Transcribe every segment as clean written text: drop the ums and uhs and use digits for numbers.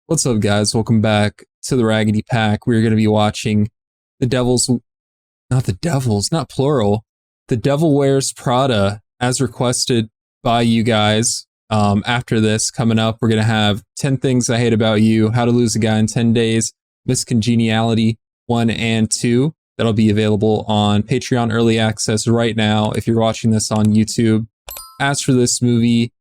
What's up, guys? Welcome back to the Raggedy Pack. We're going to be watching not plural. The Devil Wears Prada, as requested by you guys. After this, coming up, we're going to have 10 Things I Hate About You, How to Lose a Guy in 10 Days, Miss Congeniality 1 and 2. That'll be available on Patreon Early Access right now if you're watching this on YouTube. As for this movie,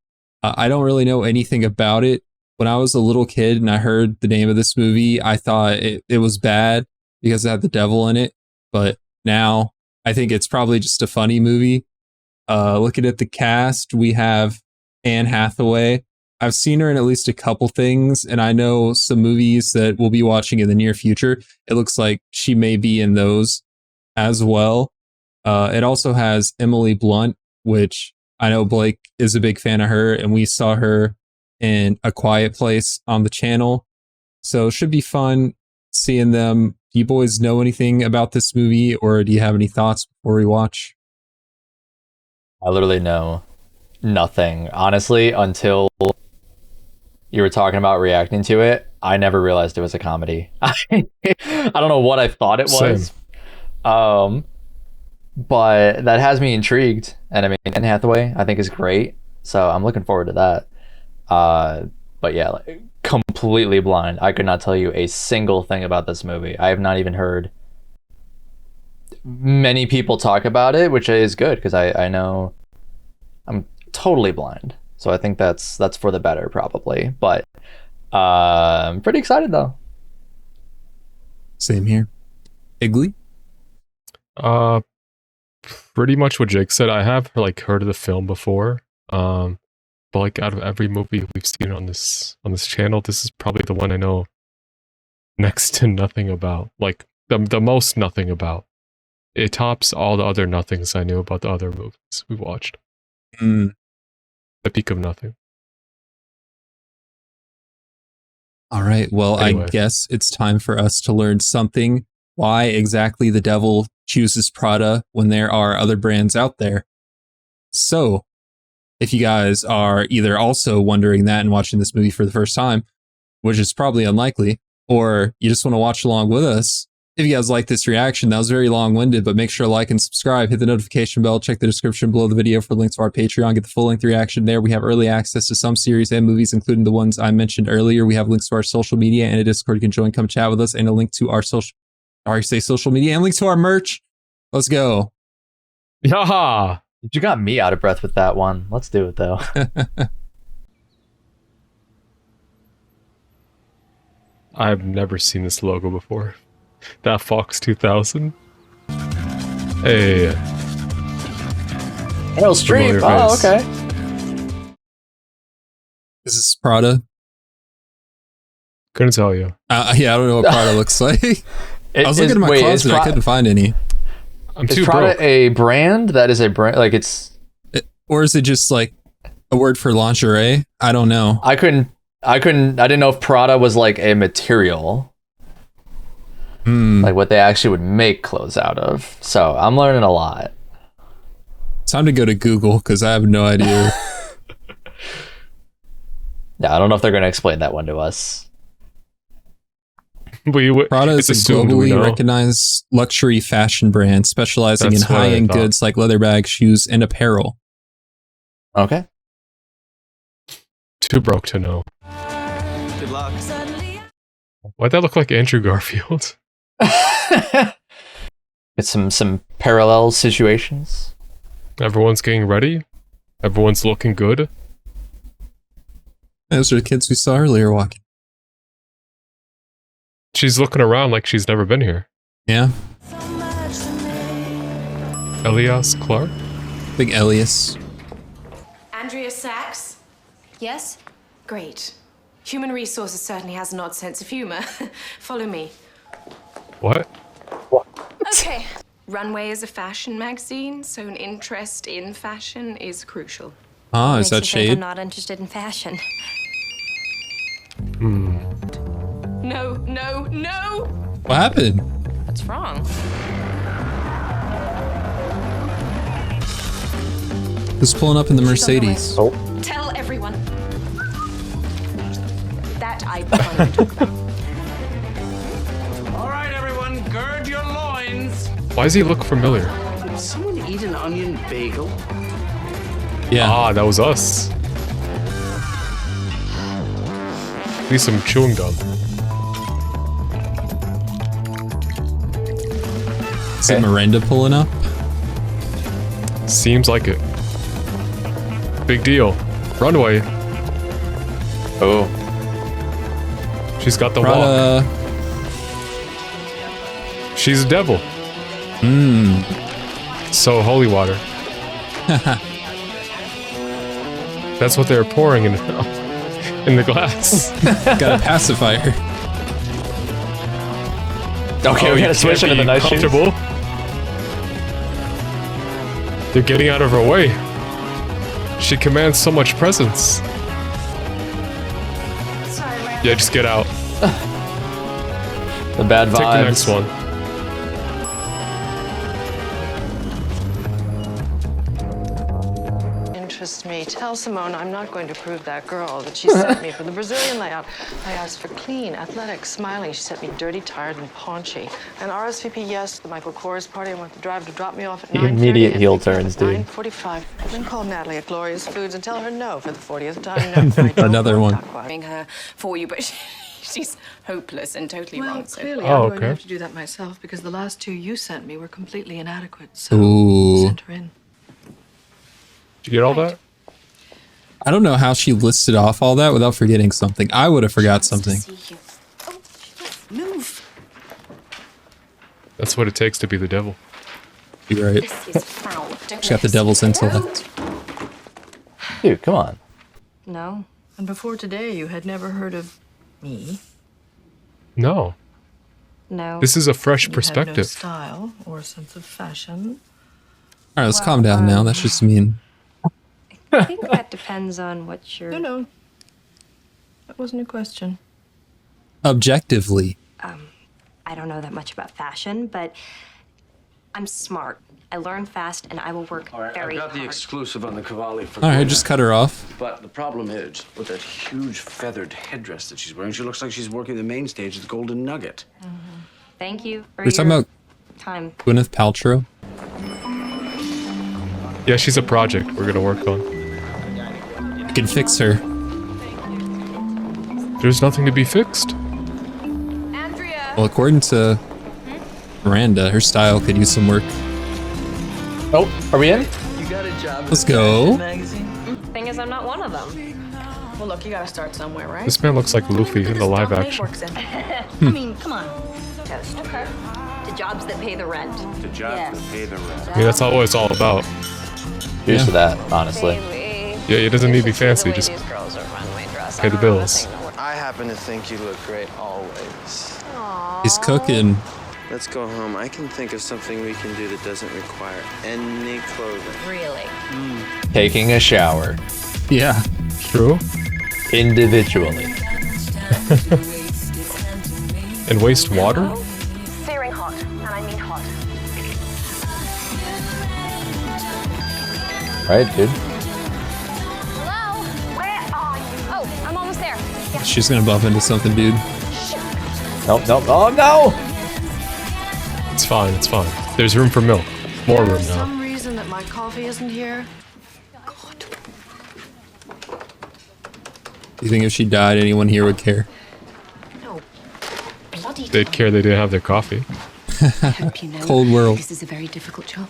I don't really know anything about it. When I was a little kid and I heard the name of this movie, I thought it was bad because it had the devil in it. But now I think it's probably just a funny movie. Looking at the cast, we have Anne Hathaway. I've seen her in at least a couple things, and I know some movies that we'll be watching in the near future. It looks like she may be in those as well. It also has Emily Blunt, which I know Blake is a big fan of her, and we saw her in A Quiet Place on the channel. So it should be fun seeing them. Do you boys know anything about this movie, or do you have any thoughts before we watch? I literally know nothing. Honestly, until you were talking about reacting to it, I never realized it was a comedy. I don't know what I thought it was. But that has me intrigued. And I mean, Anne Hathaway, I think, is great. So I'm looking forward to that. But yeah, like, completely blind. I could not tell you a single thing about this movie. I have not even heard many people talk about it, which is good because I know I'm totally blind. So I think that's for the better probably. But I'm pretty excited though. Same here. Igley? Pretty much what Jake said. I have heard of the film before. But like out of every movie we've seen on this channel, this is probably the one I know next to nothing about. Like the most nothing about. It tops all the other nothings I knew about the other movies we watched. The peak of nothing. All right. Well, anyway. I guess it's time for us to learn something. Why exactly the devil chooses Prada when there are other brands out there. So, if you guys are either also wondering that and watching this movie for the first time, which is probably unlikely, or you just want to watch along with us, if you guys like this reaction, that was very long-winded, but make sure to like and subscribe, hit the notification bell, check the description below the video for links to our Patreon, get the full-length reaction there. We have early access to some series and movies, including the ones I mentioned earlier. We have links to our social media and a Discord you can join, come chat with us, and a link to our social media, and links to our merch. Let's go. Yaha! You got me out of breath with that one. Let's do it though. I've never seen this logo before. That Fox 2000. Hey. Hail Streep. Oh, okay. Is this Prada? Couldn't tell you. Yeah, I don't know what Prada looks like. I was looking in my closet. I couldn't find any. Is Prada a brand? That is a brand. Like or is it just like a word for lingerie? I don't know. I didn't know if Prada was like a material. Like what they actually would make clothes out of. So I'm learning a lot. Time to go to Google because I have no idea. Yeah, I don't know if they're going to explain that one to us. Prada is a globally recognized luxury fashion brand specializing in high-end goods like leather bags, shoes, and apparel. Okay. Too broke to know. Good luck. Why'd that look like Andrew Garfield? It's some parallel situations. Everyone's getting ready. Everyone's looking good. Those are the kids we saw earlier walking. She's looking around like she's never been here. Yeah. Elias Clark? Big Elias. Andrea Sachs? Yes? Great. Human Resources certainly has an odd sense of humor. Follow me. What? Okay. Runway is a fashion magazine, so an interest in fashion is crucial. Ah, is that shade? I'm not interested in fashion. No, no, no! What happened? What's wrong? Who's pulling up in the Mercedes? Tell everyone that I can't even talk about. All right, everyone, gird your loins. Why does he look familiar? Did someone eat an onion bagel? Yeah. Ah, that was us. Need some chewing gum. Is it Miranda pulling up? Seems like it. Big deal. Runway. Oh, She's got the walk. Prada. She's a devil. Mmm. So holy water. That's what they were pouring in in the glass. Gotta pacify her. okay, we you gotta switch can't into the be nice shoes. comfortable. They're getting out of her way. She commands so much presence. Sorry, Ray. Yeah, just get out. The bad vibes. Take the next one. Interests me. Tell Simone I'm not going to prove that girl that she sent me for the Brazilian layout. I asked for clean, athletic, smiling. She sent me dirty, tired, and paunchy. And RSVP, yes, the Michael Kors party. I want the driver to drop me off at 9:30. Immediate and heel pick me up turns, at dude. 9:45. Then call Natalie at Gloria's Foods and tell her no for the 40th time. No, I don't Another want one. that quiet. Doing her for you, but she's hopeless and totally Well, wrong. So. clearly Oh, I'm going to okay. have to do that myself because the last two you sent me were completely inadequate. So Ooh. send her in. Did you get all that? I don't know how she listed off all that without forgetting something. I would have forgot something. Oh, move. That's what it takes to be the devil. You're right. This is foul. Don't She's got the mess. devil's intellect. Dude, come on. No. And before today, you had never heard of me. No. No. This is a fresh You had no perspective. style or sense of fashion. All right, let's calm down now. That's just mean. I think that depends on what you're. No. That wasn't a question. Objectively. I don't know that much about fashion, but I'm smart. I learn fast, and I will work All right, very I've got the hard. exclusive on the Cavalli for All right, Gwen. just cut her off. But the problem is, with that huge feathered headdress that she's wearing, she looks like she's working the main stage at the Golden Nugget. Thank you for We're talking your about time. Gwyneth Paltrow. Yeah, she's a project we're gonna work on. You can fix her. There's nothing to be fixed. Andrea. Well, according to Miranda, her style could use some work. Oh, are we in? You got a job. Let's go. Magazine? Thing is, I'm not one of them. Well, look, you gotta start somewhere, right? This man looks like Luffy in the live action. I mean, come on. Toast. Okay. To jobs that pay the rent. The job Yes. to pay the rent. I mean, that's all it's all about. Here's Yeah. to that, honestly. Yeah, it doesn't need to be fancy, just pay the bills. I happen to think you look great always. He's cooking. Let's go home. I can think of something we can do that doesn't require any clothing. Really? Taking a shower. Yeah. True. Individually. And waste water? Searing hot, and I mean hot. Right, dude? Hello? Where are you? Oh, I'm almost there. Yeah. She's gonna bump into something, dude. Nope, nope. Oh, no! It's fine, it's fine. There's room for milk. More room There's now. some reason that my coffee isn't here. Do you think if she died, anyone here would care? No. Bloody They'd care they didn't have their coffee. hope you know. Cold world. This is a very difficult job.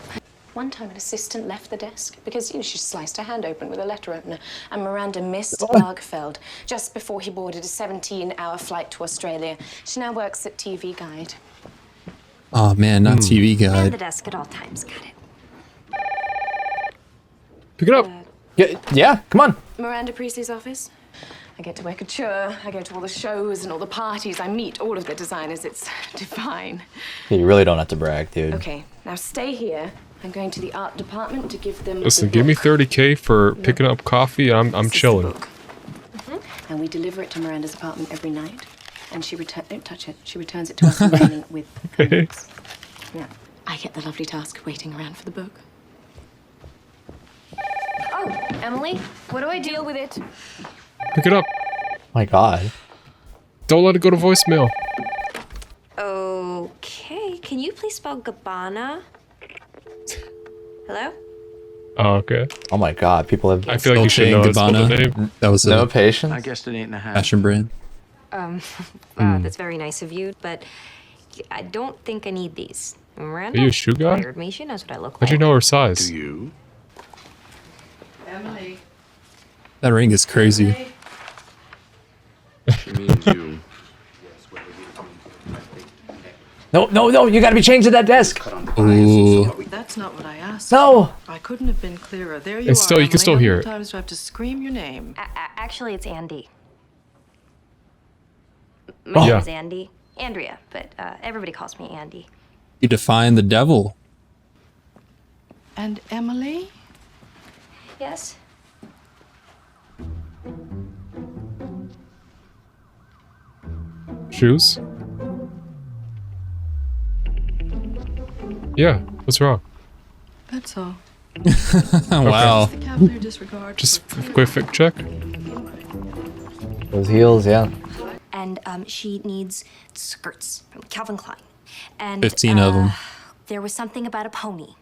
One time, an assistant left the desk because she sliced her hand open with a letter opener, and Miranda missed Lagerfeld just before he boarded a 17-hour flight to Australia. She now works at TV Guide. Oh man, not TV Man the guide. desk at all times. Got it. Pick it up. Yeah, come on. Miranda Priestley's office. I get to wear couture. I go to all the shows and all the parties. I meet all of the designers. It's divine. Yeah, you really don't have to brag, dude. Okay, now stay here. I'm going to the art department to give them. Listen, the give me book. 30K for picking up coffee. I'm This is the chilling. book. And we deliver it to Miranda's apartment every night. And she don't touch it. She returns it to us in the morning with comments. Now, I get the lovely task of waiting around for the book. Oh, Emily, what do I do? Deal with it. Pick it up. My God. Don't let it go to voicemail. Okay, can you please spell Gabbana? Hello? Oh, okay. Oh my god, people have I feel like you should know it's Gabbana. the name. That was no a patience. I guessed an 8.5. fashion brand. That's very nice of you, but I don't think I need these. Miranda Are you a shoe guy? hired me. She knows what I look How'd like. you know her size? Do you? Emily. That ring is crazy. She means you. No, you gotta be changed at that desk. Ooh. That's not what I asked. No. I couldn't have been clearer. There you It's still- are. you can still Emily. hear How it. many times do I have to scream your name? Actually, it's Andy. My name Yeah. is Andy. Andrea, but everybody calls me Andy. You define the devil. And Emily? Yes? Shoes? Yeah, what's wrong? That's all. Wow. The cavalier disregard. Just quick fit check. Those heels, yeah. And she needs skirts from Calvin Klein. And 15 of them. There was something about a pony.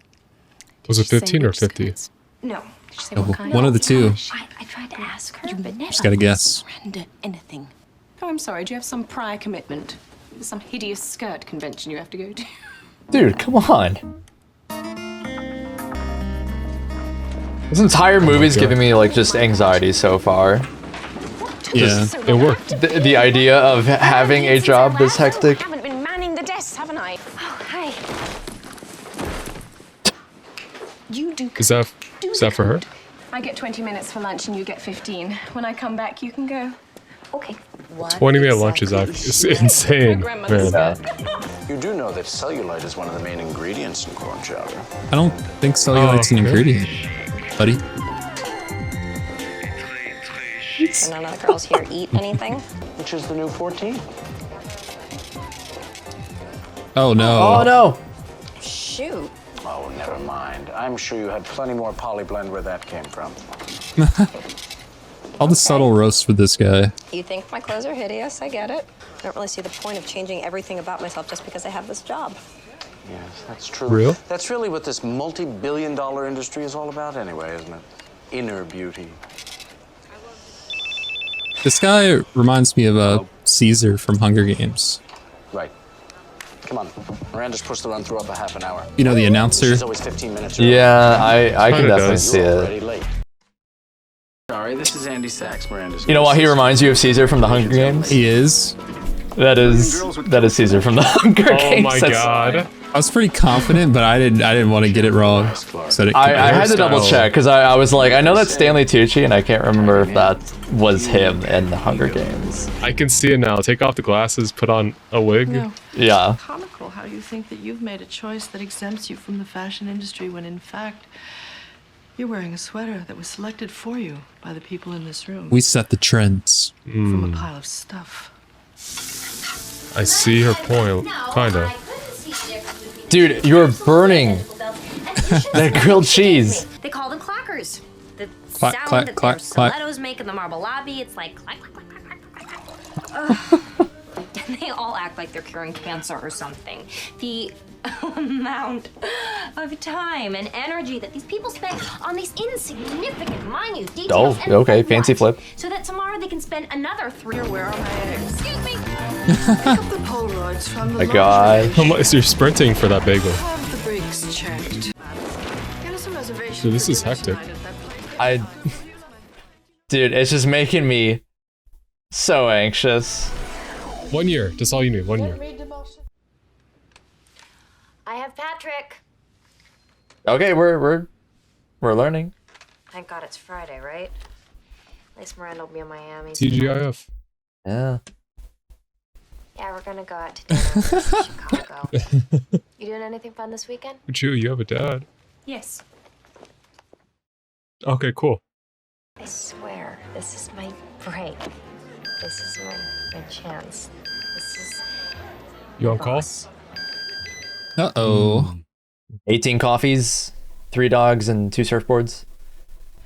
Was it Did she say 15 or which 50? skirts? No. Did she say what kind? One of the two. I tried to ask her, You but never Just gotta guess. surrender anything. Oh, I'm sorry. Do you have some prior commitment? Some hideous skirt convention you have to go to? Dude, come on. This entire movie's giving me like just anxiety so far. Yeah. It worked. The idea of having a job this hectic. I haven't been manning the desks, haven't I? Oh, hi. You do. Is that for her? I get 20 minutes for lunch and you get 15. When I come back, you can go. Okay. 20-minute lunch is insane, grandmother's man. You do know that cellulite is one of the main ingredients in corn chowder. I don't think cellulite's an okay. ingredient, buddy. And none of the girls here eat anything? Which is the new 14. Oh no. Oh no. Shoot. Oh, never mind. I'm sure you had plenty more polyblend where that came from. All the subtle roasts for this guy. You think my clothes are hideous? I get it. I don't really see the point of changing everything about myself just because I have this job. Yes, that's true. Real? That's really what this multi-billion-dollar industry is all about anyway, isn't it? Inner beauty. This guy reminds me of Caesar from Hunger Games. Right. Come on. Miranda's pushed the run through up a half an hour. You know, the announcer. She's always 15 minutes early. Yeah, I can Kinda definitely does. see You're it. already late. Sorry, this is Andy Sachs, Miranda's. You know what he reminds you of Caesar from the Hunger Games? He is. That is Caesar from the Hunger Oh Games. my That's- god. I was pretty confident, but I didn't want to get it wrong. So I had to double hairstyle. check because I was like, I know that's Stanley Tucci, and I can't remember if that was him in the Hunger Games. I can see it now. Take off the glasses, put on a wig. No. Yeah. Comical how you think that you've made a choice that exempts you from the fashion industry when in fact you're wearing a sweater that was selected for you by the people in this room We set the trends. from a pile of stuff. I see her point, kinda. Dude, you're burning that grilled cheese. They call them clackers. The Clack, sound clack, that clack, their clack. stilettos make in the marble lobby, it's like clack, clack, clack, clack, clack, clack, clack. Ugh. And they all act like they're curing cancer or something. The amount of time and energy that these people spend on these insignificant, minute details. Oh, and okay, for fancy what? flip. So that tomorrow they can spend another 3 or Where are my eggs? Excuse me. Pick up the Polaroids from the My God. How much you're sprinting for that bagel? Have the brakes checked. Get us a reservation. Dude, this for is dinner hectic. tonight at that place. Dude, it's just making me so anxious. 1 year. That's all you need. 1 year. I have Patrick. Okay, we're learning. Thank God it's Friday, right? At least Miranda will be in Miami. TGIF. Yeah. Yeah, we're gonna go out to dinner in Chicago. You doing anything fun this weekend? But you have a dad. Yes. Okay, cool. I swear, this is my break. This is my chance. This is You on call? boss. Uh-oh. 18 coffees, 3 dogs, and 2 surfboards.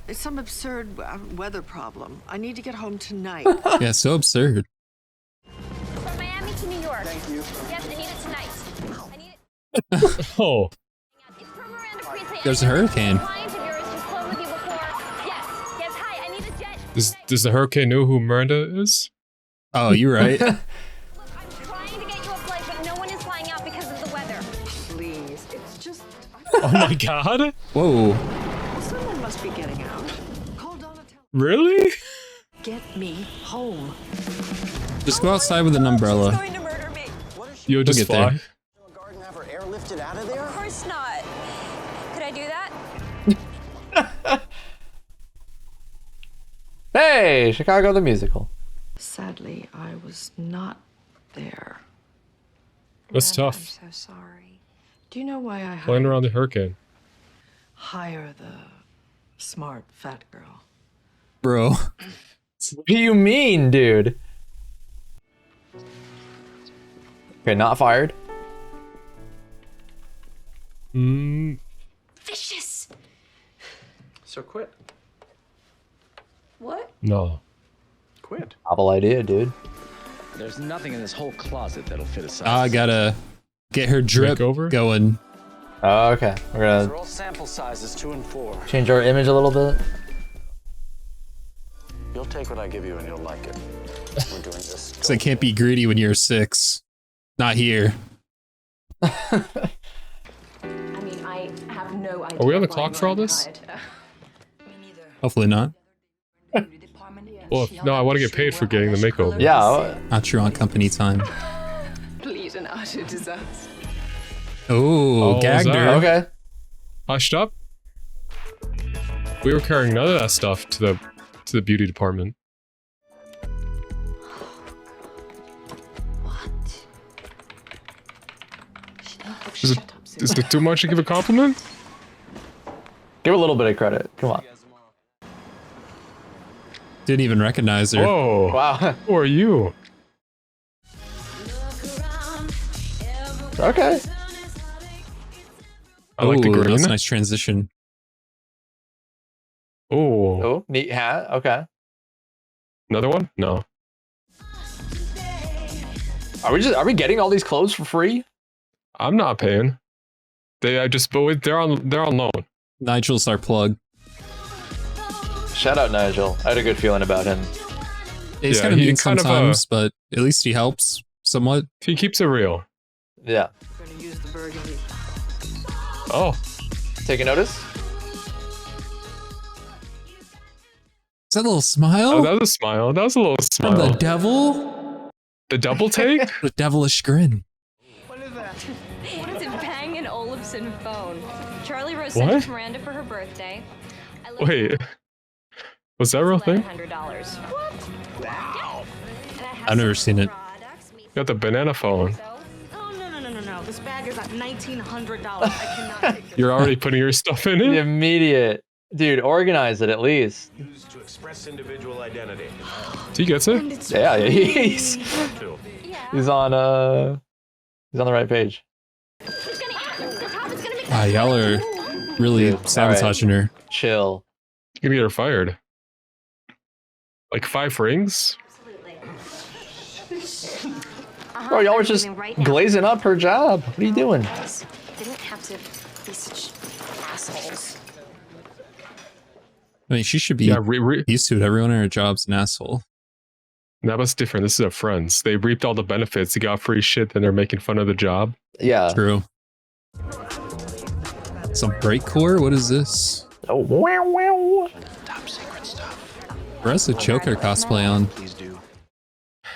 It's some absurd weather problem. I need to get home tonight. Yeah, so absurd. New York. Thank you. Yes, I need it tonight. I need it. Oh, It's from Miranda Priestley. There's a hurricane. Client of yours who's flown with you before. Yes. Yes. Hi. I need a jet. does the hurricane know who Miranda is? Oh, you're right. Look, I'm trying to get you a flight, but no one is flying out because of the weather. Please, it's just. Oh my god! Whoa. Someone must be getting out. Call Donatello. Really? Get me home. Just go outside with an umbrella. Going to murder me. You'll just get there. fly. Garden have her airlifted out of there? Of course not. Could I do that? Hey, Chicago the musical. Sadly, I was not there. That's Miranda, tough. I'm so sorry. Do you know why I Flying around the hurricane. hire the smart fat girl? Bro. What do you mean, dude? Okay, not fired. Vicious. So quit. What? No. Quit. Novel idea, dude. There's nothing in this whole closet that'll fit a size. I gotta get her drip Makeover? going. Oh, okay, we're They're gonna all sample sizes, 2 and 4. change our image a little bit. You'll take what I give you and you'll like it. We're doing this. So I can't be greedy when you're 6. Not here. I mean, I have no idea. Are we on the why clock for all Ryan this? hired her. Hopefully not. Well, no, I want to get paid for getting the makeover. Yeah, Not true on company time. Bleed and utter disaster. Oh, was gagged that? her. okay. Hushed up. We were carrying none of that stuff to the beauty department. Is it too much to give a compliment? Give a little bit of credit. Come on. Didn't even recognize her. Whoa. Wow. Who are you? Okay. I like the Ooh, green. that's a nice transition. Oh, Oh, neat hat. Okay. another one? No. Are we getting all these clothes for free? I'm not paying. But they're on loan. Nigel's our plug. Shout out Nigel. I had a good feeling about him. He's Yeah, kind of he mean kind of, sometimes, but at least he helps somewhat. He keeps it real. Yeah. I'm gonna use the burgundy. Oh, Taking notice? Is that a little smile? oh, that was a smile. That was a little From the smile. devil? The double take? A devilish grin. What is it? Bang & Olufsen phone. Charlie Rose What? sent it to Miranda for her birthday. I looked Wait, was that a real thing? $1,100. What? Wow. I've never seen it. Got the banana phone. Oh, no. This bag is at $1,900. I cannot take this. You're already putting your stuff in The it? immediate. Dude, organize it at least. Used to express individual identity. He gets it? Yeah, he's on the right page. Ah, y'all are really Dude, sabotaging her. Chill. You're gonna get her fired. Like 5 rings? Bro, y'all were just glazing up her job. What are you doing? Didn't have to be such assholes. I mean, she should be Yeah, used to it. Everyone in her job's an asshole. that was different. This is a Friends. They reaped all the benefits. They got free shit, then they're making fun of the job. Yeah. True. Some breakcore? What is this? Oh, wow. Top secret stuff. Where has the Joker cosplay on? Please do.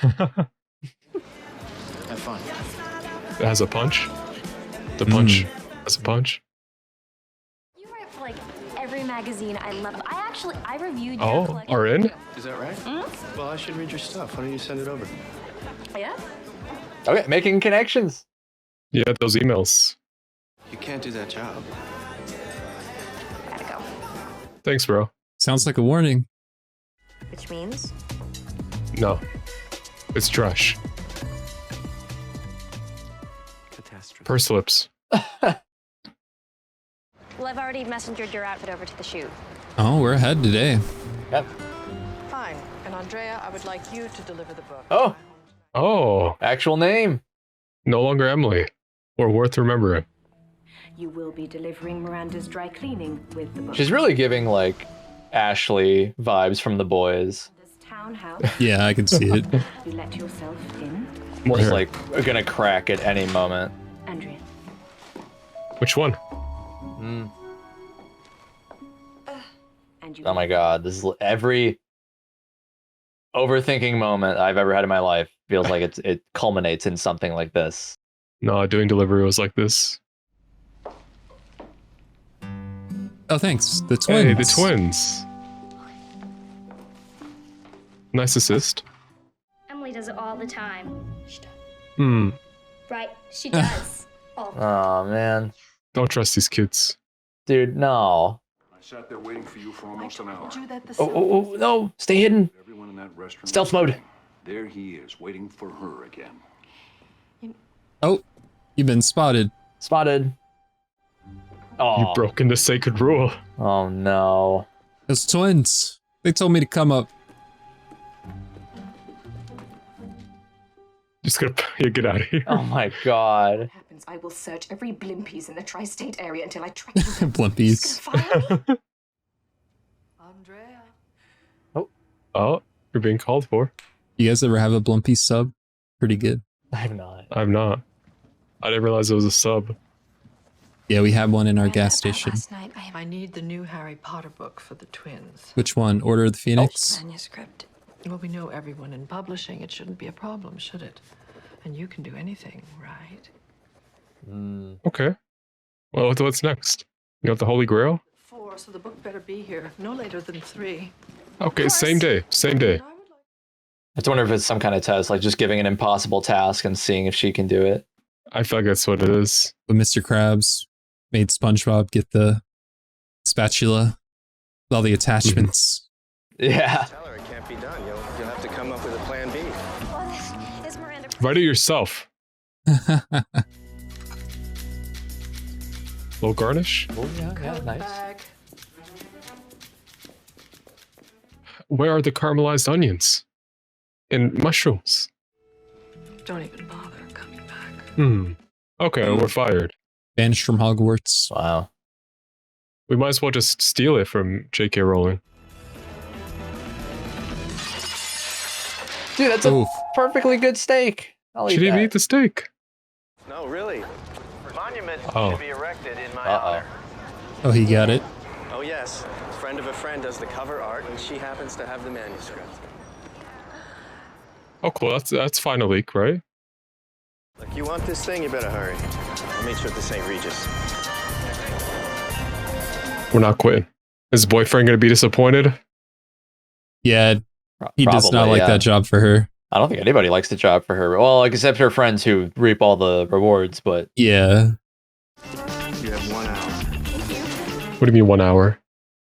Have fun. It has a punch. The punch has a punch. You write for like every magazine. I love. I reviewed your Oh, collection. are in? Is that right? Well, I should read your stuff. Why don't you send it over? Yeah. Okay, making connections. Yeah, those emails. You can't do that job. Gotta go. Thanks, bro. Sounds like a warning. Which means No. It's trash. Catastrophe. Purse slips. well, I've already messengered your outfit over to the shoot. Oh, we're ahead today. Yep. Fine. And Andrea, I would like you to deliver the book. Oh. Oh, Actual name. no longer Emily. Or worth remembering. You will be delivering Miranda's dry cleaning with the book. She's really giving like Ashley vibes from The Boys. This townhouse. Yeah, I can see it. You let yourself in. More Just hair. like gonna crack at any moment. Andrea. Which one? And you Oh my god, this is every overthinking moment I've ever had in my life feels like it culminates in something like this. No, doing delivery was like this. Oh, thanks. The twins. Hey, the twins. Nice assist. Emily does it all the time. Hmm. Right, she does. Oh. Oh man. Don't trust these kids. Dude, no. I sat there waiting for you for almost an hour. Oh, no. Stay hidden. Everyone in that restaurant. Stealth mode. There he is, waiting for her again. Oh, you've been spotted. Spotted. Oh. You've broken the sacred rule. Oh no. Those twins. They told me to come up. Just gonna get out of here. Oh my god. Happens, I will search every Blimpies in the tri-state area until I track you. Blimpies. Andrea. Oh, you're being called for. You guys ever have a Blimpie sub? Pretty good. I have not. I've not. I didn't realize it was a sub. Yeah, we have one in our gas station. I need the new Harry Potter book for the twins. Which one? Order of the Phoenix? Manuscript. Well, we know everyone in publishing. It shouldn't be a problem, should it? And you can do anything, right? Okay. Well, what's next? You got the Holy Grail? 4, so the book better be here. No later than 3. Okay, same day. Same day. I have to wonder if it's some kind of test, like just giving an impossible task and seeing if she can do it. I feel like that's what it is. But Mr. Krabs made SpongeBob get the spatula with all the attachments. Yeah. Tell her it can't be done. You'll have to come up with a plan B. Is Miranda Write it yourself. Little garnish. Oh, yeah, nice. Bag. Where are the caramelized onions? And mushrooms? Don't even bother coming back. Okay, we're fired. Banished from Hogwarts. Wow. We might as well just steal it from J.K. Rowling. Dude, that's a perfectly good steak. I'll She eat didn't that. eat the steak. No, really. Monument Oh. should be erected in my honor. Oh, he got it. Oh, yes. Friend of a friend does the cover art, and she happens to have the manuscript. Oh, cool. That's fine a leak, right? Look, you want this thing, you better hurry. I'll meet you at the St. Regis. We're not quitting. Is his boyfriend gonna be disappointed? Yeah, he does not Probably, like yeah. that job for her. I don't think anybody likes the job for her. Well, like, except her friends who reap all the rewards, but Yeah. You have 1 hour. What do you mean 1 hour?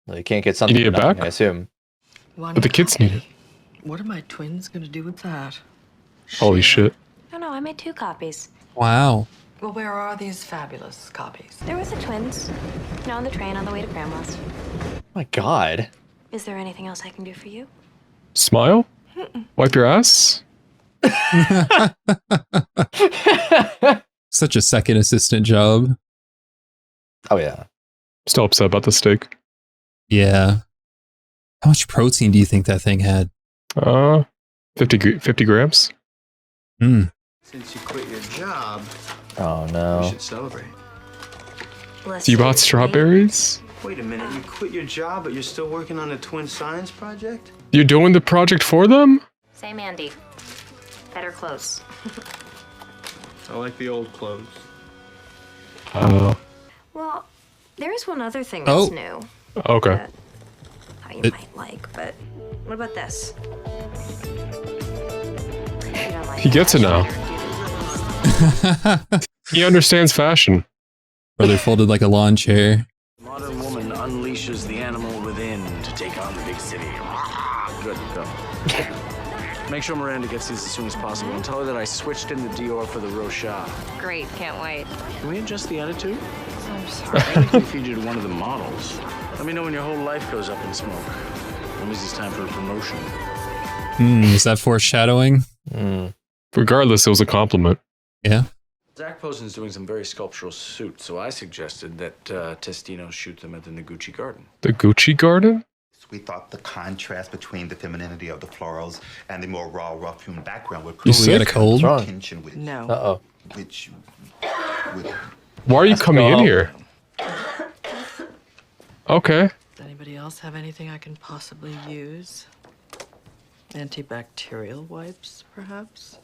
you can't get something need for it nothing, back? I assume. But the kids need it. What are my twins going to do with that? Holy shit. No, I made 2 copies. Wow. Well, where are these fabulous copies? There was the twins. No, on the train on the way to Grandma's. My god. Is there anything else I can do for you? Smile? Wipe your ass? Such a second assistant job. Oh, yeah. Still upset about the steak. Yeah. How much protein do you think that thing had? 50 grams? Mm. Since you quit your job, Oh, we no. should celebrate. You bought strawberries? Wait a minute, you quit your job, but you're still working on the twin science project? You're doing the project for them? Same Andy. Better clothes. I like the old clothes. Well, there is one other thing Oh. that's new. Okay. That you might like, but what about this? You don't like He gets it now. He understands fashion. Brother folded like a lawn chair. Modern woman unleashes the animal within to take on the big city. Good, go. Make sure Miranda gets these as soon as possible and tell her that I switched in the Dior for the Rochade. Great, can't wait. Can we adjust the attitude? I'm sorry. Maybe we can feed you to one of the models. Let me know when your whole life goes up in smoke. When is it's time for a promotion? Is that foreshadowing? Regardless, it was a compliment. Yeah. Zach Posen's doing some very sculptural suits, so I suggested that Testino shoot them at the Noguchi Garden. The Gucci Garden? We thought the contrast between the femininity of the florals and the more raw, rough-hewn background would You said a cold? tension with No. Uh-oh. which would. Why are you Let's coming in go. here? Okay. Does anybody else have anything I can possibly use? Antibacterial wipes, perhaps?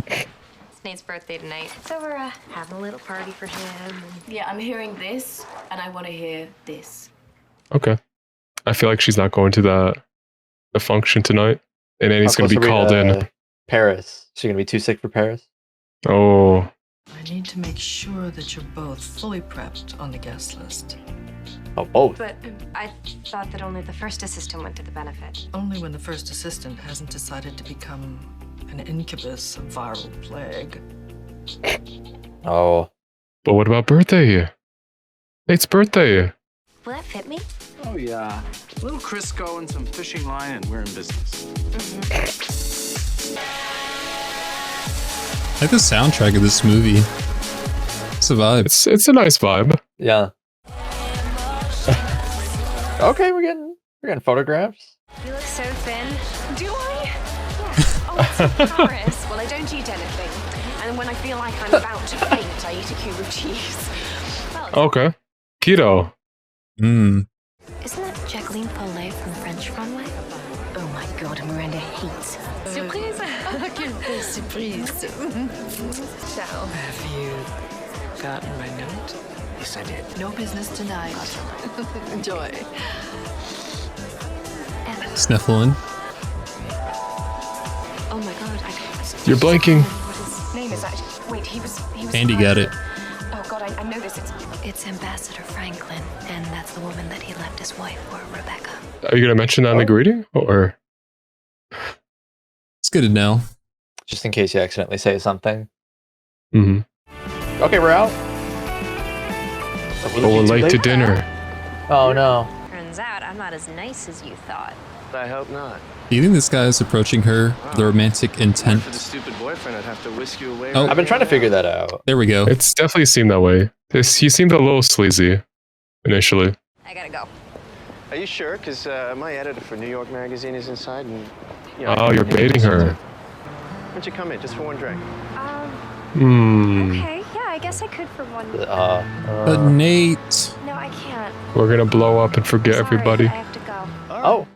It's Nate's birthday tonight, so we're having a little party for him. Yeah, I'm hearing this, and I want to hear this. Okay. I feel like she's not going to the function tonight, and Annie's How going to be close are we called to in. Paris. Is she gonna be too sick for Paris? Oh, I need to make sure that you're both fully prepped on the guest list. Oh, both. But I thought that only the first assistant went to the benefit. Only when the first assistant hasn't decided to become an incubus of viral plague. Oh. but what about birthday? Nate's birthday. Will that fit me? Oh, yeah. A little Crisco and some fishing line, and we're in business. I like the soundtrack of this movie. It's a vibe. It's a nice vibe. Yeah. Okay, we're getting photographs. You look so thin. Do I? Yeah. Oh, it's in Paris. Well, I don't eat anything. And when I feel like I'm about to faint, I eat a cube of cheese. Well, Okay. Keto. Mm. isn't that Jacqueline Paulet from French Runway? Oh my god, Miranda hates her. Surprise! Quelle belle surprise. Ciao. Have you gotten my note? Yes, I did. No business tonight. Enjoy. Sniffling. Oh my god, I You're blanking. what his name is actually. Wait, he was Andy got it. Oh god, I know this. It's Ambassador Franklin, and that's the woman that he left his wife for, Rebecca. Are you going to mention that in the greeting? Or It's good to know. Just in case you accidentally say something. mm-hmm. Okay, we're out. Oh, we're late to dinner. Oh no. Turns out I'm not as nice as you thought. I hope not. Do you think this guy is approaching her, the romantic intent? For the stupid boyfriend, I'd have to whisk you away. Oh. I've been trying to figure that out. There we go. It's definitely seemed that way. He seemed a little sleazy initially. I gotta go. Are you sure? Because my editor for New York Magazine is inside, and Oh, you're baiting her. Why don't you come in just for one drink? Okay, yeah, I guess I could for one. But Nate. No, I can't. We're gonna blow up and forget Sorry, everybody. I have to go. Oh.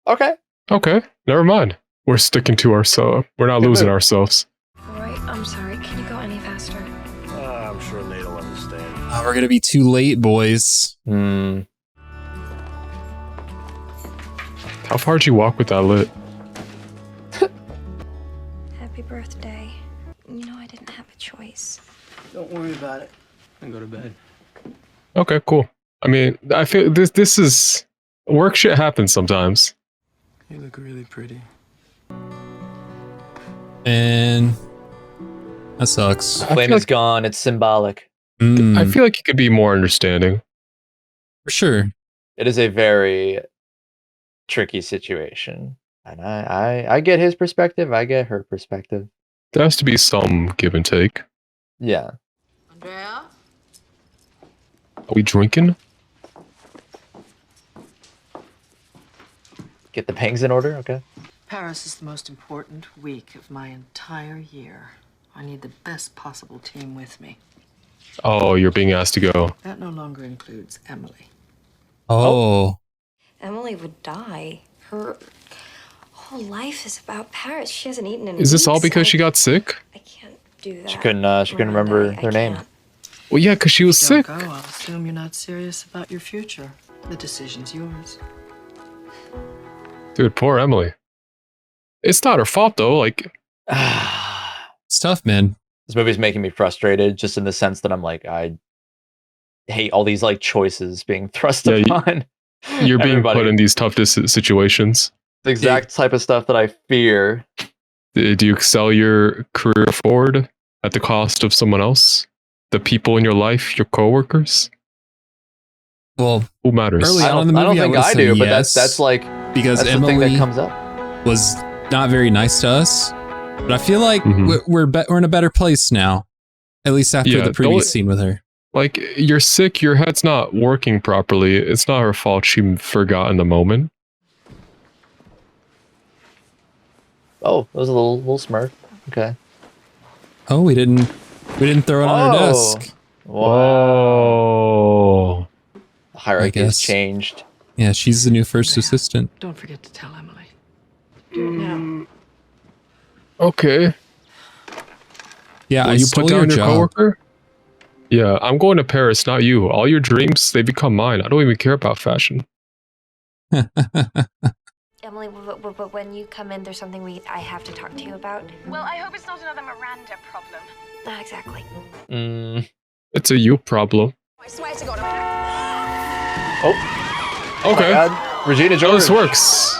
Okay. Okay, never mind. We're sticking to ourselves. We're not losing ourselves. Alright, I'm sorry. Can you go any faster? I'm sure Nate will understand. Oh, we're gonna be too late, boys. Hmm. How far did you walk with that lit? Happy birthday. You know I didn't have a choice. Don't worry about it. And go to bed. Okay, cool. I mean, I feel this is work shit happens sometimes. You look really pretty. And that sucks. Flame is gone. It's symbolic. I feel like you could be more understanding. For sure. It is a very tricky situation. And I get his perspective. I get her perspective. There has to be some give and take. Yeah. Andrea? Are we drinking? Get the pangs in order. Okay. Paris is the most important week of my entire year. I need the best possible team with me. Oh, you're being asked to go. That no longer includes Emily. Oh. Emily would die. Her whole life is about Paris. She hasn't eaten in Is this all weeks. because she got sick? I can't do that. She couldn't remember their name. Well, yeah, because she was Don't sick. go, I'll assume you're not serious about your future. The decision's yours. Dude, poor Emily. It's not her fault though. Like, it's tough, man. This movie's making me frustrated, just in the sense that I'm like, I hate all these like choices being thrust upon. You're being everybody. put in these tough situations. The exact type of stuff that I fear. Do you sell your career forward at the cost of someone else? The people in your life, your coworkers? Well, who matters? early on in the movie, I don't think would I say do, but yes, that's like because that's Emily the thing that comes up. was not very nice to us. But I feel like we're in a better place now. At least after the previous scene with her. Like, you're sick, your head's not working properly. It's not her fault she forgot in the moment. Oh, that was a little smirk. Okay. Oh, we didn't throw it on her desk. Whoa. The hierarchy has changed. Yeah, she's the new first assistant. Don't forget to tell Emily. Do it now. Okay. Yeah, Will you put down your coworker? Yeah, I'm going to Paris, not you. All your dreams, they become mine. I don't even care about fashion. Emily, when you come in, there's something I have to talk to you about. Well, I hope it's not another Miranda problem. Not exactly. It's a you problem. I swear to God, Okay. Oh Regina George. Oh, this works.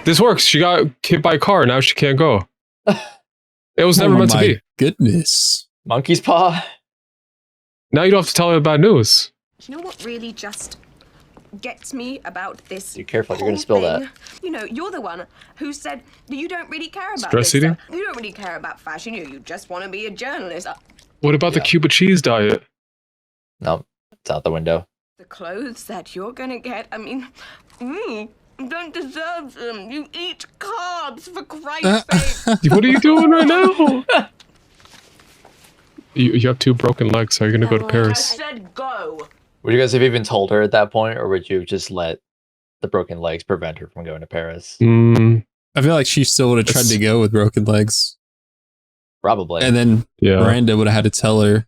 This works. She got hit by a car. Now she can't go. It was never meant to be. Goodness. Monkey's paw. Now you don't have to tell her bad news. You know what really just gets me about this? Be careful, you're gonna spill that. You know, you're the one who said that you don't really care about stress eating. You don't really care about fashion. You just want to be a journalist. What about the Cuba cheese diet? No, it's out the window. The clothes that you're gonna get. I mean, you don't deserve them. You eat carbs, for Christ's sake. What are you doing right now? You have 2 broken legs. How are you going to go to I Paris? said go. Would you guys have even told her at that point, or would you just let the broken legs prevent her from going to Paris? I feel like she still would have tried to go with broken legs. Probably. And then Miranda would have had to tell her.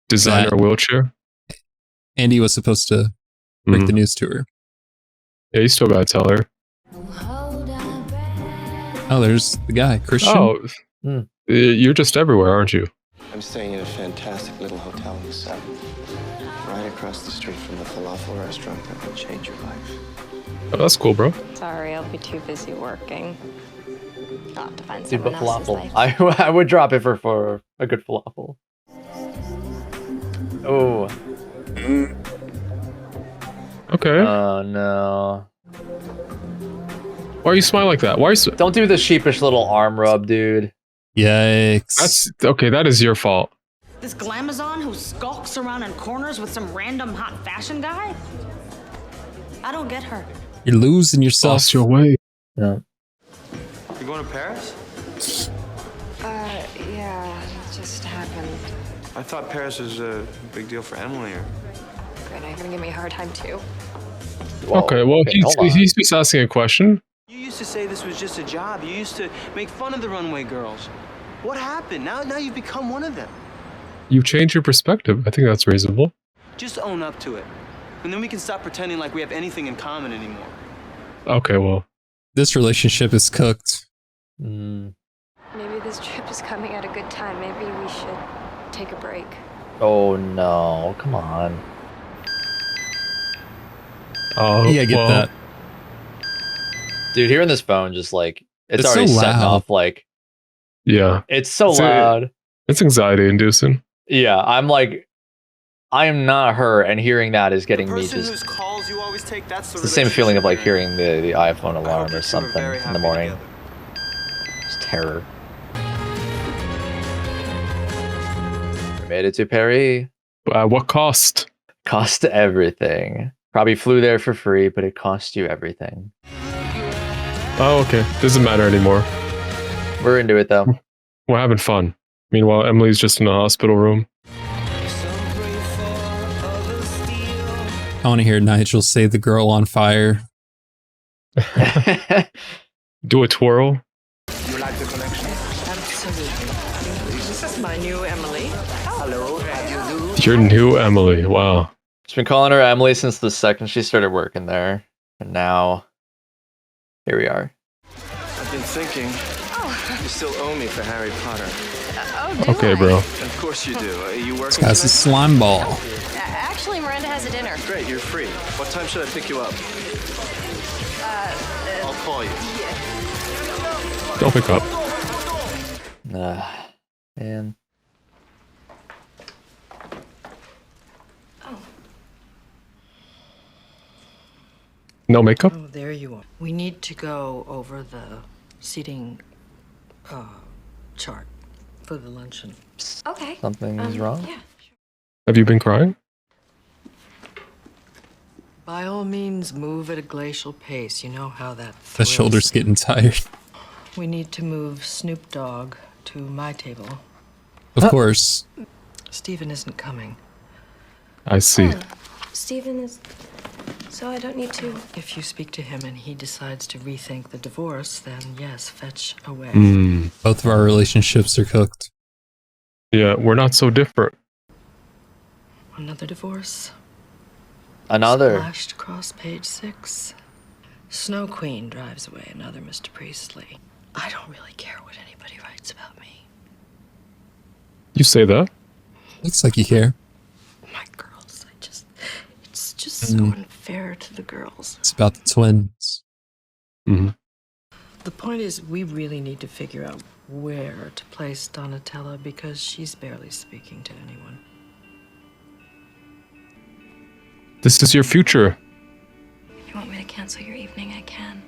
Designer wheelchair. Andy was supposed to break the news to her. Yeah, you still got to tell her. Oh, there's the guy, Christian. Oh, you're just everywhere, aren't you? I'm staying in a fantastic little hotel in the south, right across the street from the falafel restaurant that will change your life. Oh, that's cool, bro. Sorry, I'll be too busy working. I'll have to find Dude, but someone else's life. falafel. I would drop it for a good falafel. Oh. Okay. Oh no. Why are you smiling like that? Why are you? Don't do the sheepish little arm rub, dude. Yikes. That's okay. That is your fault. This glamazon who skulks around in corners with some random hot fashion guy? I don't get her. You're losing yourself. Lost your way. Yeah. You going to Paris? Yeah, it just happened. I thought Paris was a big deal for Emily. Great, now you're gonna give me a hard time too. Okay, well, he's just asking a question. You used to say this was just a job. You used to make fun of the runway girls. What happened? Now you've become one of them. You've changed your perspective. I think that's reasonable. Just own up to it. And then we can stop pretending like we have anything in common anymore. Okay, well. This relationship is cooked. Maybe this trip is coming at a good time. Maybe we should take a break. Oh no, come on. Oh, yeah, I get that. Dude, hearing this phone just like it's already so setting loud. off like Yeah. it's so loud. It's anxiety inducing. Yeah, I'm like I am not her, and hearing that is getting me Person just whose calls you always take, that's it's the same feeling of like hearing the iPhone alarm or something in the morning. It's terror. We made it to Paris. What cost? Cost everything. Probably flew there for free, but it cost you everything. Oh, okay. Doesn't matter anymore. We're into it though. We're having fun. Meanwhile, Emily's just in a hospital room. I want to hear Nigel say the girl on fire. Do a twirl. You like the collection? Absolutely. This is my new Emily. Hello, how do you do? Your new Emily. Wow. She's been calling her Emily since the second she started working there. And now, here we are. I've been thinking, you still owe me for Harry Potter. Okay, bro. Of course you do. Are you working That's a tonight? slime ball. Actually, Miranda has a dinner. Great, you're free. What time should I pick you up? I'll call you. Don't pick up. Man. No makeup? Oh, there you are. We need to go over the seating chart for the luncheon. Okay. Something's wrong? Yeah. Have you been crying? By all means, move at a glacial pace. You know how that The thrills shoulder's me. getting tired. We need to move Snoop Dogg to my table. Of course. Stephen isn't coming. I see. Stephen is. So I don't need to. If you speak to him and he decides to rethink the divorce, then yes, fetch away. Both of our relationships are cooked. Yeah, we're not so different. Another divorce. Another. Splashed across page 6. Snow Queen drives away another Mr. Priestley. I don't really care what anybody writes about me. You say that? Looks like you care. My girls, it's just so unfair to the girls. It's about the twins. Mm-hmm. The point is, we really need to figure out where to place Donatella because she's barely speaking to anyone. This is your future. If you want me to cancel your evening, I can.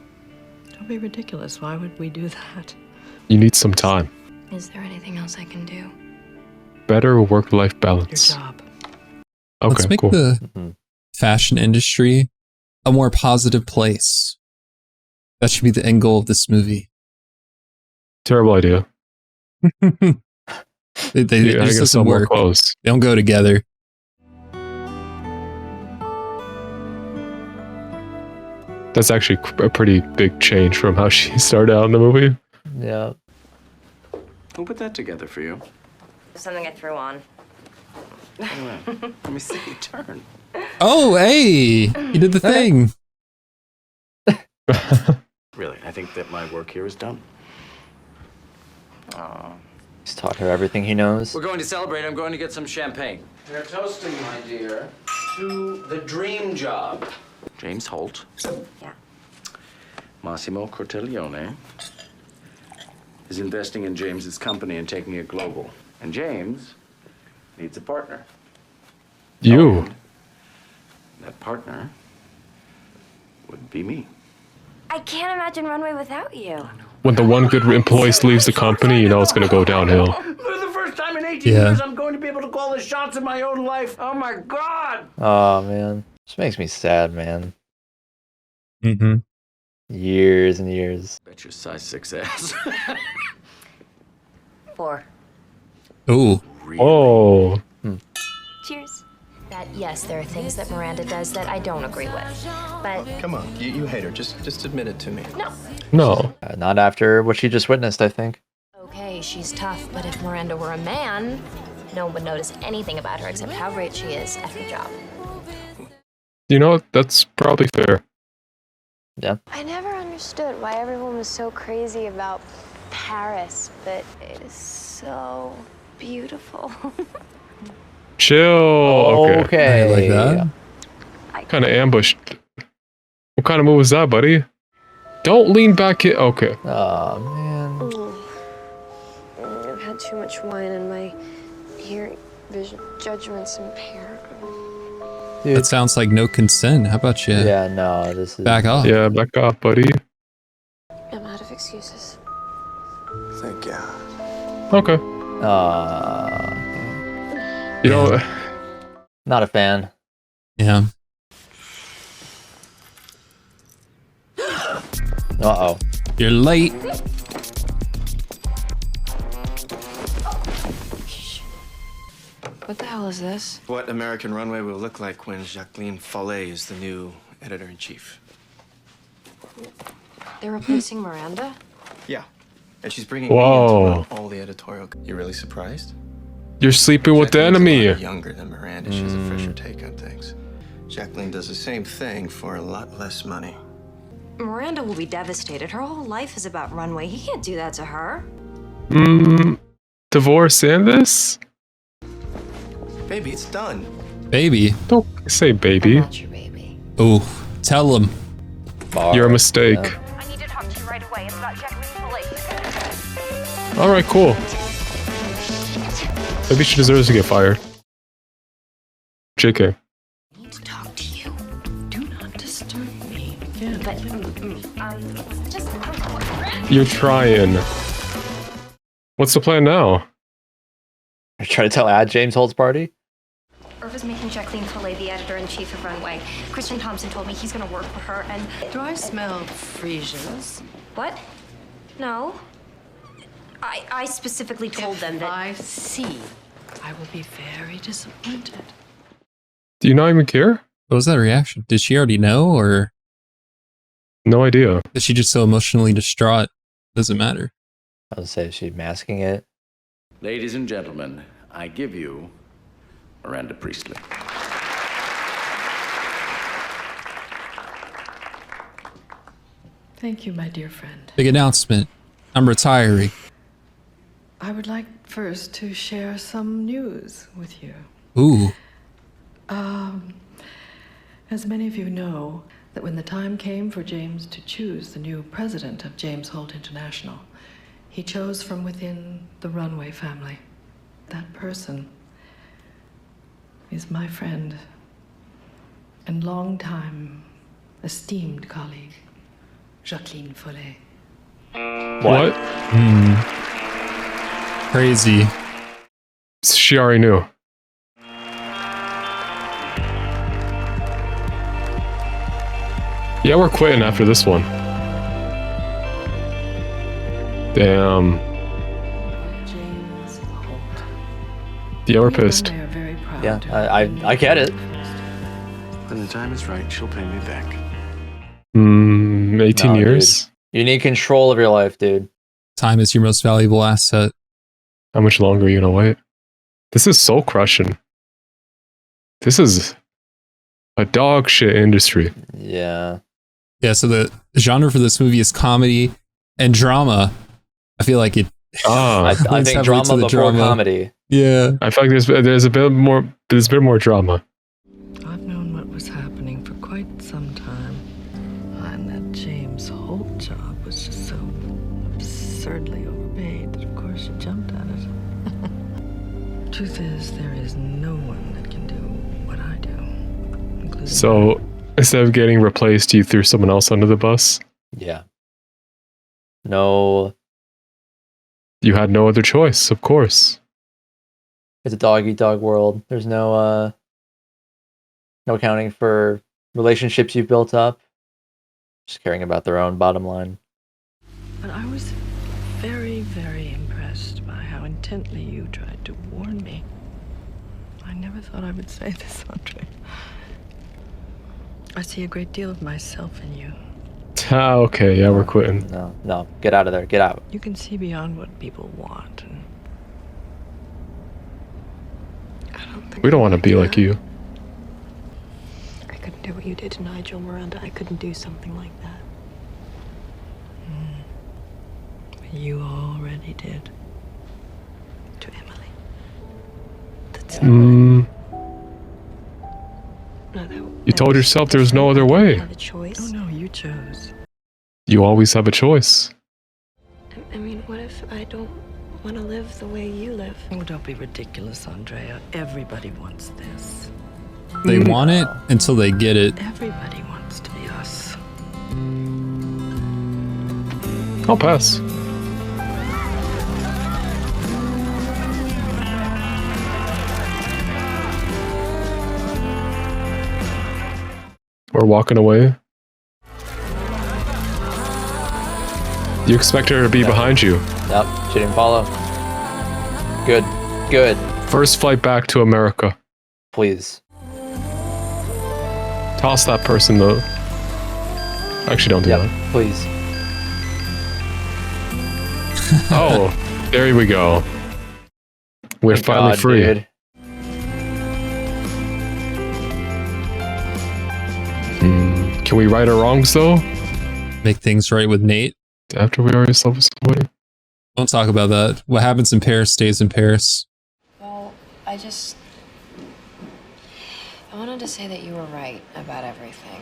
Don't be ridiculous. Why would we do that? You need some time. Is there anything else I can do? Better work-life balance. Your job. Okay, Let's make cool. the fashion industry a more positive place. That should be the end goal of this movie. Terrible idea. It Yeah, I just gotta doesn't sell more work. clothes. They don't go together. That's actually a pretty big change from how she started out in the movie. Yeah. Who put that together for you? Something I threw on. Let me see. Turn. Oh, hey! You did the thing. Really, I think that my work here is done. He's taught her everything he knows. We're going to celebrate. I'm going to get some champagne. We're toasting, my dear, to the dream job. James Holt. Yeah. Massimo Cortellone is investing in James's company and taking it global. And James needs a partner. You. And that partner would be me. I can't imagine Runway without you. When the one good employee leaves the company, you know it's gonna go downhill. For the first time in 18 Yeah. years, I'm going to be able to call the shots in my own life. Oh my God! Oh, man. This makes me sad, man. Mm-hmm. Years and years. Bet your size 6 ass. 4. Ooh. Oh. Cheers. That, yes, there are things that Miranda does that I don't agree with. But Come on, you hate her. Just admit it to me. no. No. Not after what she just witnessed, I think. Okay, she's tough, but if Miranda were a man, no one would notice anything about her except how great she is at her job. You know what? That's probably fair. Yeah. I never understood why everyone was so crazy about Paris, but it is so beautiful. Chill. Okay. I like that. Kind of ambushed. What kind of move was that, buddy? Don't lean back here. Okay. Oh, man. I've had too much wine and my hearing, vision, judgment's impaired. Dude. That sounds like no consent. How about you? Yeah, no, this is... Back off. Yeah, back off, buddy. I'm out of excuses. Thank God. Okay. You know, Not a fan. Yeah. Uh-oh. You're late. What the hell is this? What American Runway will look like when Jacqueline Follet is the new editor-in-chief. They're replacing Miranda? Yeah. And she's bringing Whoa. me into all the editorial. You're really surprised? you're sleeping with the Jacqueline's enemy. a lot younger than Miranda. She has a fresher take on things. Jacqueline does the same thing for a lot less money. Miranda will be devastated. Her whole life is about Runway. He can't do that to her. Divorce and this? Baby, it's done. Baby. Don't say baby. Oh, tell him. You're a mistake. I need to talk to you right away. It's about Jacqueline Police. All right, cool. Maybe she deserves to get fired. JK. I need to talk to you. Do not disturb me again. But, just... You're trying. What's the plan now? You're trying to tell Ad James Holt's party? Irv is making Jacqueline Foley the editor-in-chief of Runway. Christian Thompson told me he's gonna work for her, and... Do I smell freesias? What? No. I specifically told them that... I see. I will be very disappointed. Do you not even care? What was that reaction? Did she already know, or No idea. is she just so emotionally distraught? Doesn't matter. I would say, is she masking it? Ladies and gentlemen, I give you Miranda Priestley. Thank you, my dear friend. Big announcement. I'm retiring. I would like first to share some news with you. Ooh. As many of you know, that when the time came for James to choose the new president of James Holt International, he chose from within the Runway family. That person is my friend and longtime esteemed colleague, Jacqueline Foley. What? Crazy. She already knew. Yeah, we're quitting after this one. Damn. James Holt. Yeah, we're pissed. They are very proud Yeah, to I get it. When the time is right, she'll pay me back. 18 No, years? Dude. You need control of your life, dude. Time is your most valuable asset. How much longer are you gonna wait? This is soul crushing. This is a dog shit industry. Yeah. Yeah, so the genre for this movie is comedy and drama. I feel like it. I leans think heavily drama to the before comedy. Yeah. I feel like there's a bit more drama. I've known what was happening for quite some time. And that James Holt job was just so absurdly overpaid that of course she jumped at it. Truth is, there is no one that can do what I do, including So instead of getting replaced, you threw someone else under the bus? Yeah. No. You had no other choice, of course. It's a dog-eat-dog world. There's no accounting for relationships you've built up. Just caring about their own bottom line. But I was very, very impressed by how intently you tried to warn me. I never thought I would say this, Andre. I see a great deal of myself in you. Ah, okay, yeah, we're quitting. No, get out of there. Get out. You can see beyond what people want. And We don't want to be like you. I couldn't do what you did to Nigel, Miranda. I couldn't do something like that. You already did. To Emily. That's You told yourself there was no other way. have a choice. Oh no, you chose. You always have a choice. I mean, what if I don't want to live the way you live? Oh, don't be ridiculous, Andrea. Everybody wants this. They want it until they get it. Everybody wants to be us. I'll pass. We're walking away. You expect her to be behind you. Nope, she didn't follow. Good. First flight back to America. Please. Toss that person though. Actually, don't do that. Please. Oh, there we go. We're Thank finally God, free. dude. Can we right our wrongs though? Make things right with Nate. After we already slept with somebody? Don't talk about that. What happens in Paris stays in Paris. Well, I wanted to say that you were right about everything.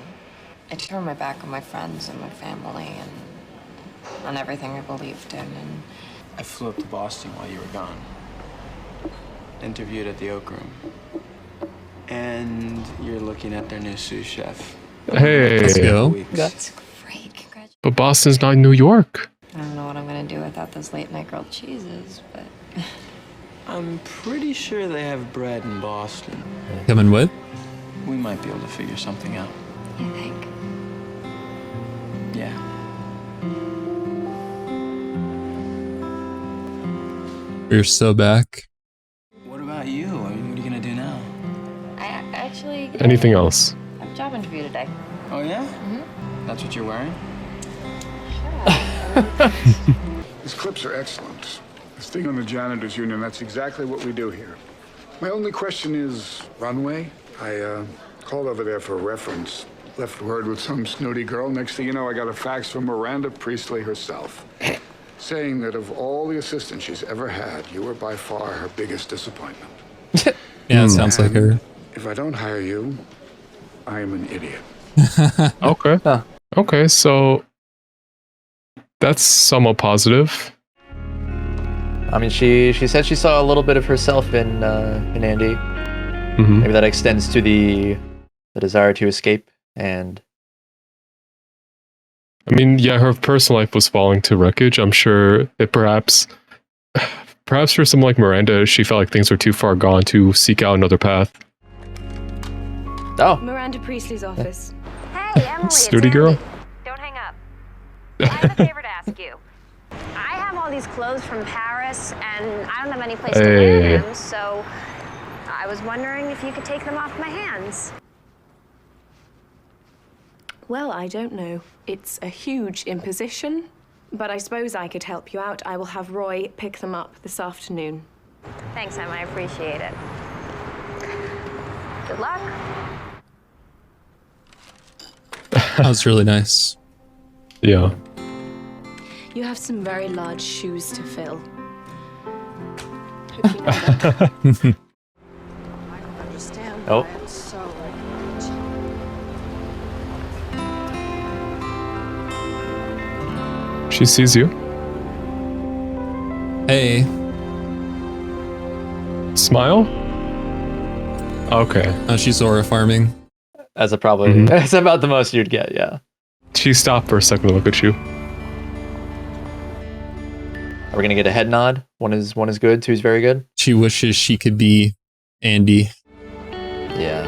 I turned my back on my friends and my family and on everything I believed in, and I flew up to Boston while you were gone. Interviewed at the Oak Room. And you're looking at their new sous chef. Hey. Let's go. that's great. Congratulations. But Boston's not New York. I don't know do without those late night grilled cheeses, but I'm pretty sure they have bread in Boston. Coming with? We might be able to figure something out. you think? Yeah. We're so back. What about you? I mean, what are you gonna do now? I actually Anything else? have a job interview today. Oh yeah? Mm-hmm. That's what you're wearing? These clips are excellent. This thing on the janitors union, that's exactly what we do here. My only question is runway. I called over there for a reference. Left word with some snooty girl. Next thing you know, I got a fax from Miranda Priestley herself, saying that of all the assistants she's ever had, you were by far her biggest disappointment. Yeah, it sounds like her. If I don't hire you, I am an idiot. Okay. Okay, so that's somewhat positive. I mean, she said she saw a little bit of herself in Andy. Mhm. Maybe that extends to the desire to escape and. I mean, yeah, her personal life was falling to wreckage. I'm sure it perhaps for someone like Miranda, she felt like things were too far gone to seek out another path. Oh. Miranda Priestley's office. Hey, Emily, Snooty girl. Don't hang up. I have a favor to ask you. I have all these clothes from Paris, and I don't have any place to wear them, so I was wondering if you could take them off my hands. Well, I don't know. It's a huge imposition, but I suppose I could help you out. I will have Roy pick them up this afternoon. Thanks, Em. I appreciate it. Good luck. That was really nice. Yeah. You have some very large shoes to fill. Hope you know that. I don't understand Oh. why it's so She sees you. Hey. Smile? Okay. She's aura farming. That's probably that's about the most you'd get, yeah. She stopped for a second to look at you. Are we gonna get a head nod? One is good, two's very good. She wishes she could be Andy. Yeah.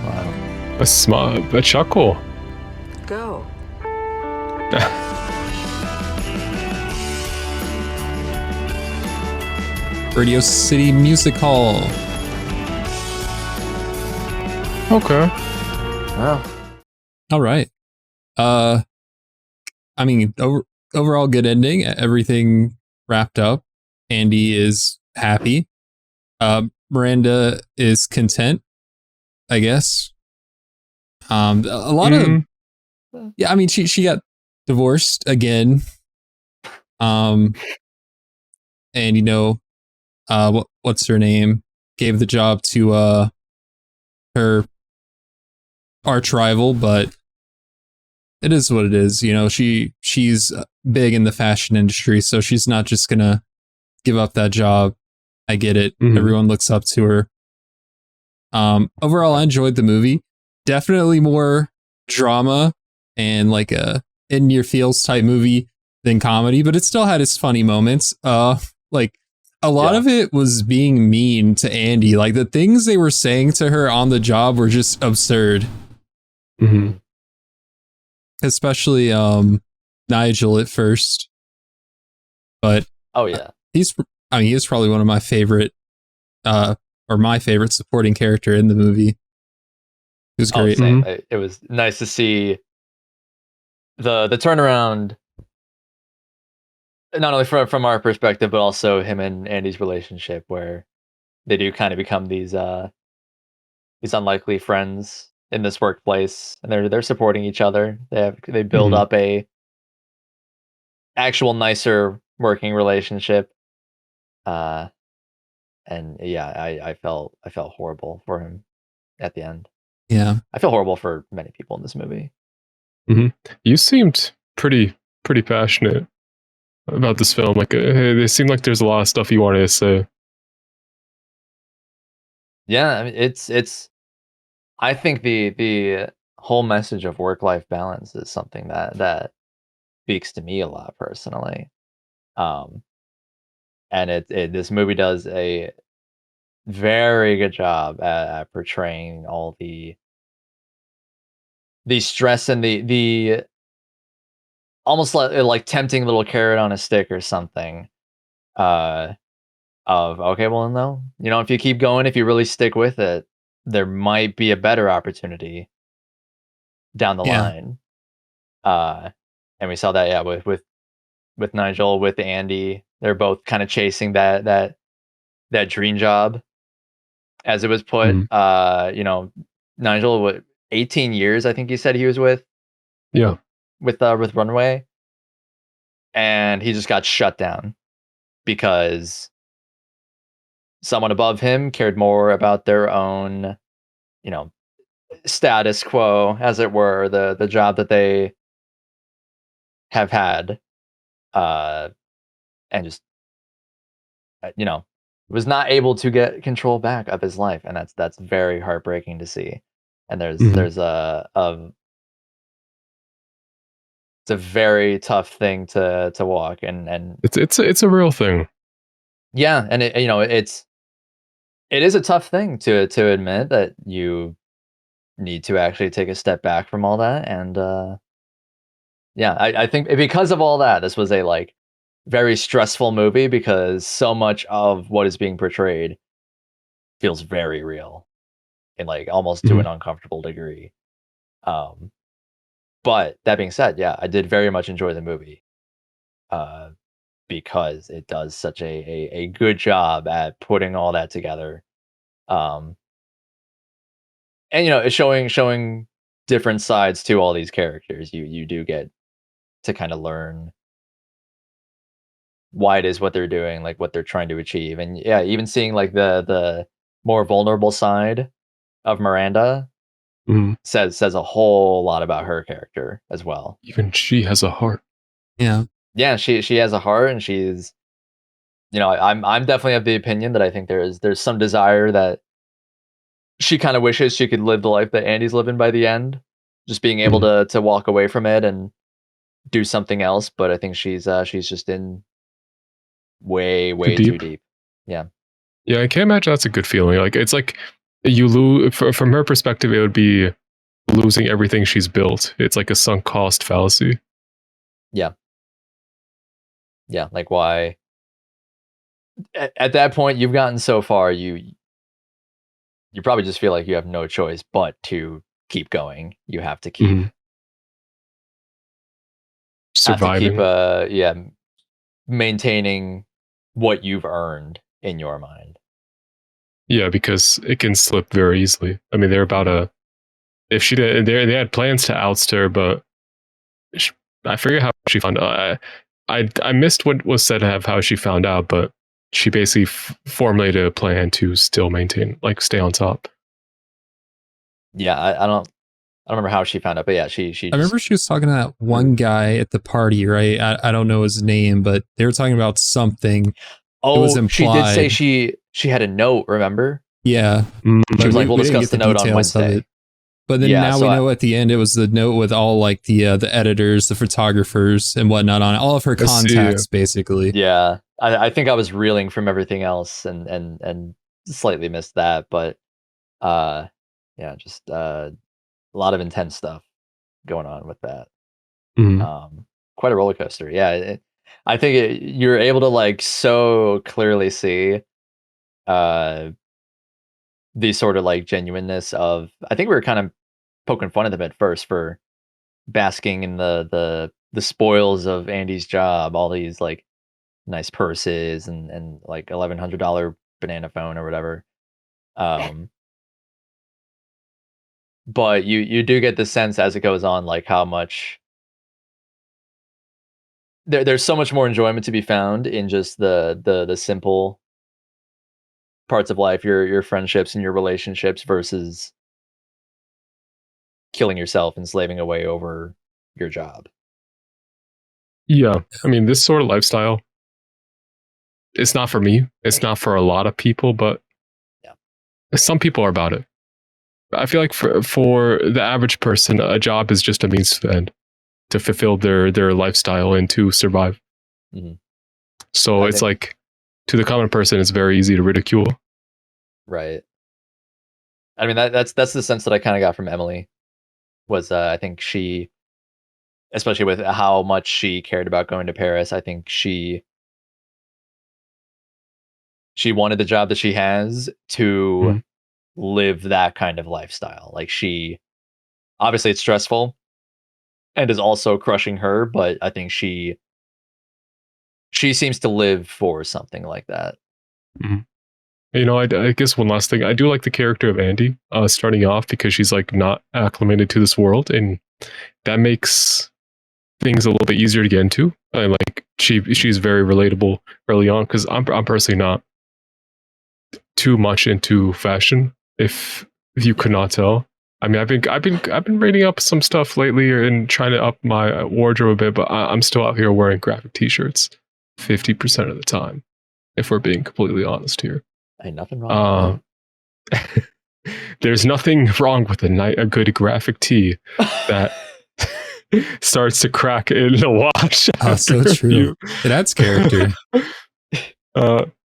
Wow. A smile, a chuckle. Go. Radio City Music Hall. Okay. Wow. All right. I mean, overall good ending. Everything wrapped up. Andy is happy. Miranda is content, I guess. A lot of, yeah, I mean, she got divorced again. And you know, what's her name? Gave the job to her arch rival, but it is what it is. You know, she's big in the fashion industry, so she's not just gonna give up that job. I get it. Everyone looks up to her. Overall, I enjoyed the movie. Definitely more drama and like a in your feels type movie than comedy, but it still had its funny moments. Like a lot of it was being mean to Andy. Like the things they were saying to her on the job were just absurd. Especially Nigel at first. But oh yeah. He was probably one of my favorite or my favorite supporting character in the movie. It was great. Same. It was nice to see the turnaround, not only from our perspective, but also him and Andy's relationship, where they do kind of become these unlikely friends in this workplace, and they're supporting each other. They build up a actual nicer working relationship. And yeah, I felt horrible for him at the end. Yeah, I feel horrible for many people in this movie. You seemed pretty passionate about this film. Like, it seemed like there's a lot of stuff you wanted to say. Yeah, I mean, it's. I think the whole message of work-life balance is something that speaks to me a lot personally. And this movie does a very good job at portraying all the stress and the almost like tempting little carrot on a stick or something. Of okay, well, no, if you keep going, if you really stick with it, there might be a better opportunity down the Yeah. line. And we saw that, yeah, with Nigel, with Andy, they're both kind of chasing that dream job, as it was put. Nigel, what, 18 years, I think he said he was with Yeah. with Runway, and he just got shut down because someone above him cared more about their own, status quo, as it were, the job that they have had, and just was not able to get control back of his life, and that's very heartbreaking to see. And there's it's a very tough thing to walk, and It's a real thing. yeah, and it is a tough thing to admit that you need to actually take a step back from all that. And yeah, I think because of all that, this was a very stressful movie, because so much of what is being portrayed feels very real, and almost to an uncomfortable degree. But that being said, yeah, I did very much enjoy the movie, because it does such a good job at putting all that together. Um, and it's showing different sides to all these characters. You do get to kind of learn why it is what they're doing, like what they're trying to achieve. And yeah, even seeing the more vulnerable side of Miranda says a whole lot about her character as well. Even she has a heart. Yeah. Yeah, she has a heart, and she's, I'm definitely of the opinion that I think there's some desire that she kind of wishes she could live the life that Andy's living by the end, just being able to walk away from it and do something else. But I think she's just in way too deep. Yeah. Yeah, I can't imagine that's a good feeling. Like, it's like you lose, from her perspective, it would be losing everything she's built. It's like a sunk cost fallacy. Yeah. Yeah, like why at that point you've gotten so far, you probably just feel like you have no choice but to keep going. You have to keep surviving. Yeah, maintaining what you've earned in your mind. Yeah, because it can slip very easily. I mean, they're about to, if she did, they had plans to oust her, but I forget how she found out. I missed what was said of how she found out, but she basically formulated a plan to still maintain, like, stay on top. Yeah, I don't remember how she found out, but yeah, she I remember she was talking to that one guy at the party, right? I don't know his name, but they were talking about something. Oh, it was implied. She did say she had a note, remember? Yeah. She was like, we'll discuss the note on Wednesday. But then now we know at the end it was the note with all like the editors, the photographers and whatnot on it, all of her contacts basically. Yeah. I think I was reeling from everything else and slightly missed that, but yeah, just a lot of intense stuff going on with that. Quite a roller coaster. Yeah, I think you're able to like so clearly see the sort of like genuineness of, I think we were kind of poking fun at them at first for basking in the spoils of Andy's job, all these like nice purses and like $1,100 banana phone or whatever. But you do get the sense as it goes on, like how much there's so much more enjoyment to be found in just the simple parts of life, your friendships and your relationships, versus killing yourself and slaving away over your job. Yeah, I mean, this sort of lifestyle, it's not for me. It's not for a lot of people, but some people are about it. I feel like for the average person, a job is just a means to the end. to fulfill their lifestyle and to survive. Mhm. So I it's think- like, to the common person, it's very easy to ridicule. Right. I mean, that's the sense that I kind of got from Emily. Was I think she, especially with how much she cared about going to Paris, I think she wanted the job that she has to Mhm. live that kind of lifestyle. Like, she obviously, it's stressful and is also crushing her, but I think she seems to live for something like that. Mhm. You know, I guess one last thing. I do like the character of Andy, starting off, because she's like not acclimated to this world, and that makes things a little bit easier to get into. And like she's very relatable early on, because I'm personally not too much into fashion. If you could not tell, I mean, I've been reading up some stuff lately and trying to up my wardrobe a bit, but I'm still out here wearing graphic T-shirts 50% of the time, if we're being completely honest here. Ain't nothing wrong with There's nothing wrong with a good graphic tee that starts to crack in the wash. Oh, so after a true. few. It adds character.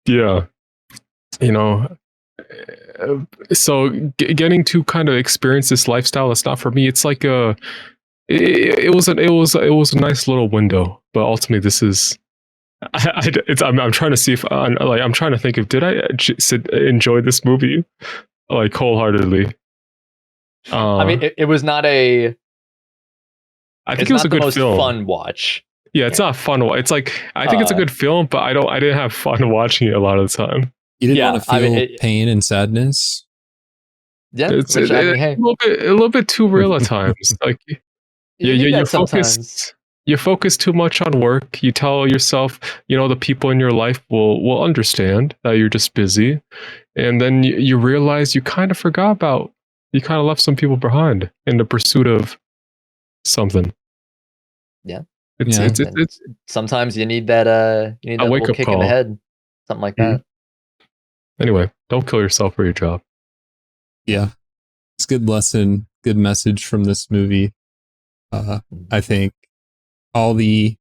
Yeah. You know, so getting to kind of experience this lifestyle, it's not for me. It's like it was a nice little window, but ultimately this is. I'm trying to see if I'm trying to think of, did I enjoy this movie like wholeheartedly? I mean, it was not a. I think it was a good film. Fun watch. Yeah, it's not fun. It's like, I think it's a good film, but I didn't have fun watching it a lot of the time. You didn't want to feel pain and sadness. Yeah, It's which, I mean, hey, a little bit too real at times. Like, you focus. You focus too much on work. You tell yourself, the people in your life will understand that you're just busy, and then you realize you kind of left some people behind in the pursuit of something. Yeah. It's sometimes you need that a little wake-up kick call. in the head, something like that. Anyway, don't kill yourself for your job. Yeah, it's a good lesson, good message from this movie. I think all the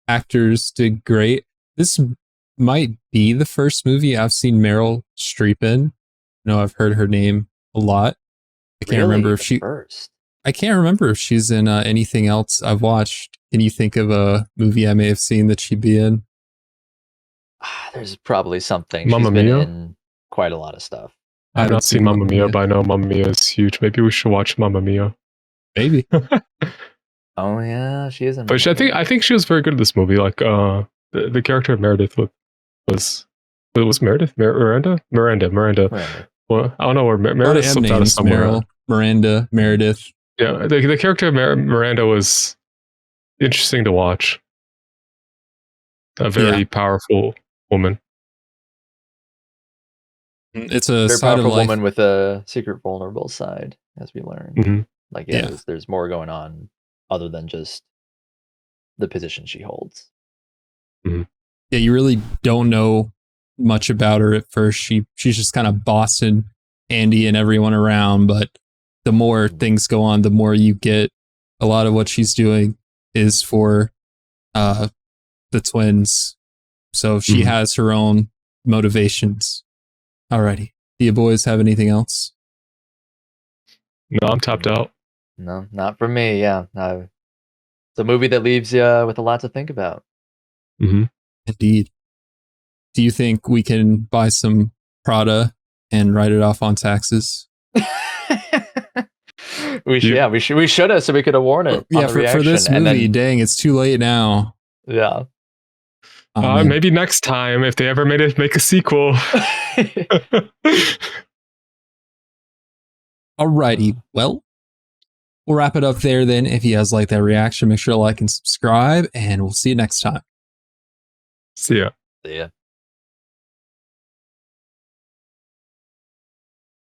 actors did great. This might be the first movie I've seen Meryl Streep in. I've heard her name a lot. I can't remember if she. First. I can't remember if she's in anything else I've watched. Can you think of a movie I may have seen that she'd be in? There's probably something. Mamma She's been Mia? in quite a lot of stuff. I've not seen Mamma Mia, but I know Mamma Mia is huge. Maybe we should watch Mamma Mia. Maybe. Oh yeah, she is in. But I think she was very good at this movie. Like the character of Meredith was Meredith Miranda. Well, I don't know where Meredith slipped out of somewhere. Meryl, Miranda, Meredith. Yeah, the character of Miranda was interesting to watch. A very powerful woman. It's a very side powerful of life. woman with a secret vulnerable side, as we learn. Mhm. Like, Yeah. there's more going on other than just the position she holds. Yeah, you really don't know much about her at first. She's just kind of bossing Andy and everyone around, but the more things go on, the more you get a lot of what she's doing is for the twins. So she has her own motivations. Alrighty. Do you boys have anything else? No, I'm tapped out. No, not for me. Yeah, no. It's a movie that leaves you with a lot to think about. Indeed. Do you think we can buy some Prada and write it off on taxes? We should have, so we could have worn it. Yeah, for this movie, and then, dang, it's too late now. Yeah. Maybe next time, if they ever make a sequel. Alrighty, well, we'll wrap it up there then. If you guys like that reaction, make sure to like and subscribe, and we'll see you next time. See ya. See ya.